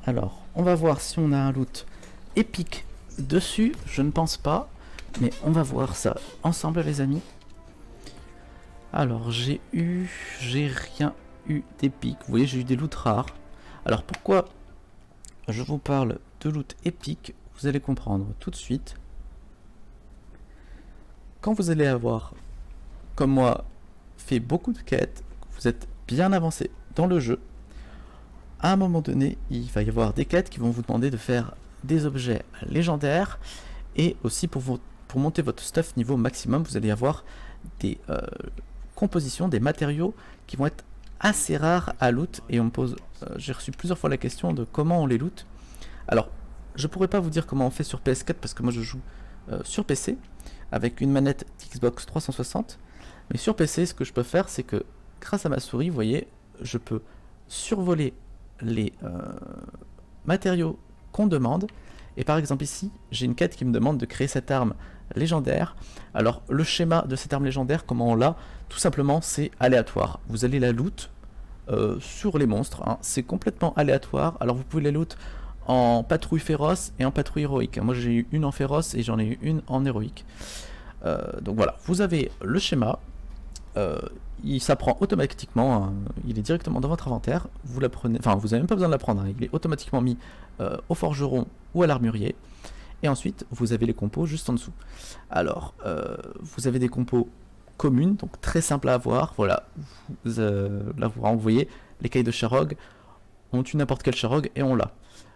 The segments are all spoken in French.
Alors, on va voir si on a un loot épique dessus. Je ne pense pas, mais on va voir ça ensemble, les amis. Alors, j'ai rien eu d'épique. Vous voyez, j'ai eu des loots rares. Alors, pourquoi je vous parle de loot épique? Vous allez comprendre tout de suite. Quand vous allez avoir, comme moi, fait beaucoup de quêtes, vous êtes bien avancé dans le jeu, à un moment donné, il va y avoir des quêtes qui vont vous demander de faire des objets légendaires, et aussi pour monter votre stuff niveau maximum, vous allez avoir des compositions, des matériaux qui vont être assez rares à loot, et on me pose, j'ai reçu plusieurs fois la question de comment on les loot. Alors, je pourrais pas vous dire comment on fait sur PS4 parce que moi je joue sur PC avec une manette Xbox 360, mais sur PC, ce que je peux faire, c'est que grâce à ma souris, vous voyez, je peux survoler les matériaux qu'on demande. Et par exemple ici, j'ai une quête qui me demande de créer cette arme légendaire. Alors le schéma de cette arme légendaire, comment on l'a? Tout simplement, c'est aléatoire. Vous allez la loot sur les monstres, hein. C'est complètement aléatoire. Alors vous pouvez la loot en patrouille féroce et en patrouille héroïque. Moi j'ai eu une en féroce et j'en ai eu une en héroïque. Donc voilà, vous avez le schéma. Il s'apprend automatiquement, hein, il est directement dans votre inventaire, vous l'apprenez, enfin vous n'avez même pas besoin de l'apprendre, hein, il est automatiquement mis au forgeron ou à l'armurier, et ensuite vous avez les compos juste en dessous. Alors, vous avez des compos communes, donc très simples à avoir, voilà, là vous voyez, les cailles de Sharog, on tue n'importe quel Sharog et on l'a.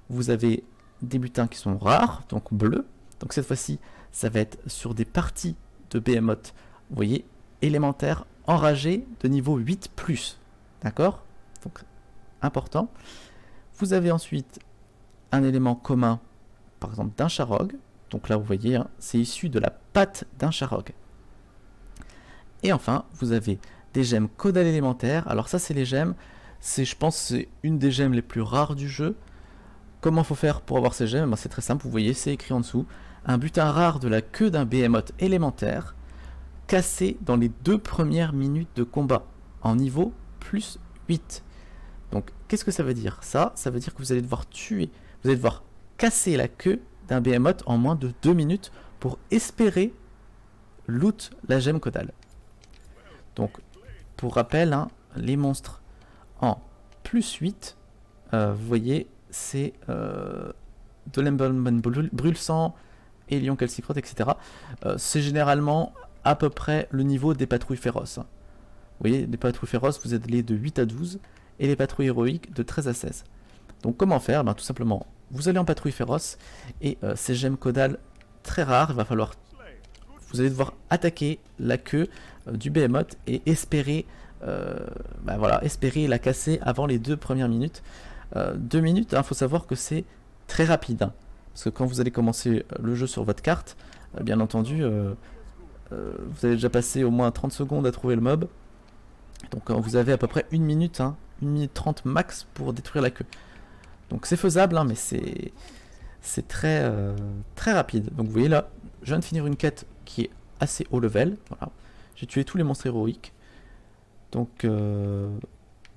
Vous avez des butins qui sont rares, donc bleus, donc cette fois-ci, ça va être sur des parties de Behemoth, vous voyez, élémentaire enragé de niveau 8+, d'accord? Donc important. Vous avez ensuite un élément commun, par exemple d'un Sharog, donc là vous voyez, hein, c'est issu de la patte d'un Sharog. Et enfin, vous avez des gemmes caudales élémentaires. Alors ça, c'est les gemmes, je pense c'est une des gemmes les plus rares du jeu. Comment faut faire pour avoir ces gemmes? Ben, c'est très simple, vous voyez, c'est écrit en dessous, un butin rare de la queue d'un Behemoth élémentaire, cassé dans les 2 premières minutes de combat, en niveau +8. Donc, qu'est-ce que ça veut dire? Ça veut dire que vous allez devoir tuer, vous allez devoir casser la queue d'un Behemoth en moins de 2 minutes pour espérer loot la gemme caudale. Donc, pour rappel, hein, les monstres en +8, vous voyez, c'est de l'emballement brûle-sang, et lion calcicrote, etc. C'est généralement à peu près le niveau des patrouilles féroces. Vous voyez, les patrouilles féroces, vous êtes les de 8 à 12, et les patrouilles héroïques de 13 à 16. Donc comment faire? Ben, tout simplement, vous allez en patrouille féroce, et ces gemmes caudales très rares, il va falloir, vous allez devoir attaquer la queue du Behemoth et espérer, ben voilà, espérer la casser avant les 2 premières minutes. 2 minutes, il faut savoir que c'est très rapide, hein, parce que quand vous allez commencer le jeu sur votre carte, bien entendu, vous avez déjà passé au moins 30 secondes à trouver le mob. Donc vous avez à peu près 1 minute, hein, 1 minute 30 max pour détruire la queue. Donc c'est faisable, hein, mais c'est très, très rapide. Donc vous voyez là, je viens de finir une quête qui est assez haut level. Voilà. J'ai tué tous les monstres héroïques. Donc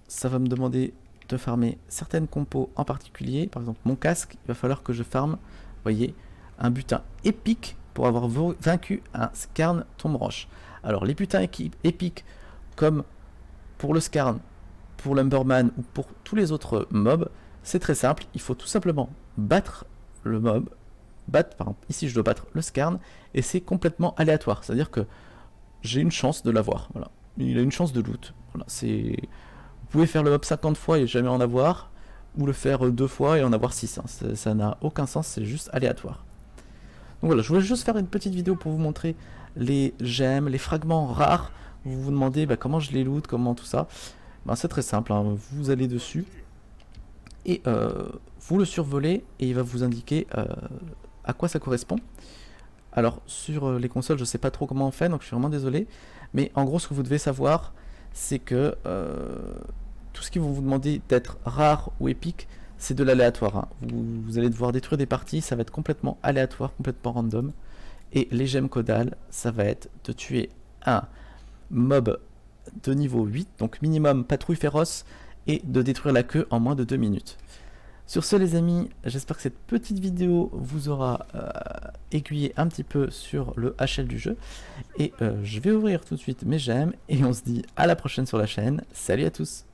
ça va me demander de farmer certaines compos en particulier. Par exemple mon casque, il va falloir que je farme, vous voyez, un butin épique pour avoir vaincu un Skarn tombe roche. Alors les butins épiques, comme pour le Skarn, pour l'Umberman ou pour tous les autres mobs, c'est très simple, il faut tout simplement battre le mob, par exemple ici je dois battre le Skarn, et c'est complètement aléatoire, c'est à dire que j'ai une chance de l'avoir, voilà. Il a une chance de loot, voilà. Vous pouvez faire le mob 50 fois et jamais en avoir, ou le faire 2 fois et en avoir 6, hein. Ça n'a aucun sens, c'est juste aléatoire. Donc voilà, je voulais juste faire une petite vidéo pour vous montrer les gemmes, les fragments rares. Vous vous demandez bah, comment je les loot, comment tout ça. Ben, c'est très simple, hein. Vous allez dessus et vous le survolez et il va vous indiquer à quoi ça correspond. Alors sur les consoles, je sais pas trop comment on fait, donc je suis vraiment désolé. Mais en gros, ce que vous devez savoir, c'est que tout ce qui vont vous demander d'être rare ou épique, c'est de l'aléatoire, hein. Vous allez devoir détruire des parties, ça va être complètement aléatoire, complètement random. Et les gemmes caudales, ça va être de tuer un mob de niveau 8, donc minimum patrouille féroce, et de détruire la queue en moins de 2 minutes. Sur ce les amis, j'espère que cette petite vidéo vous aura aiguillé un petit peu sur le HL du jeu. Et je vais ouvrir tout de suite mes j'aime et on se dit à la prochaine sur la chaîne. Salut à tous!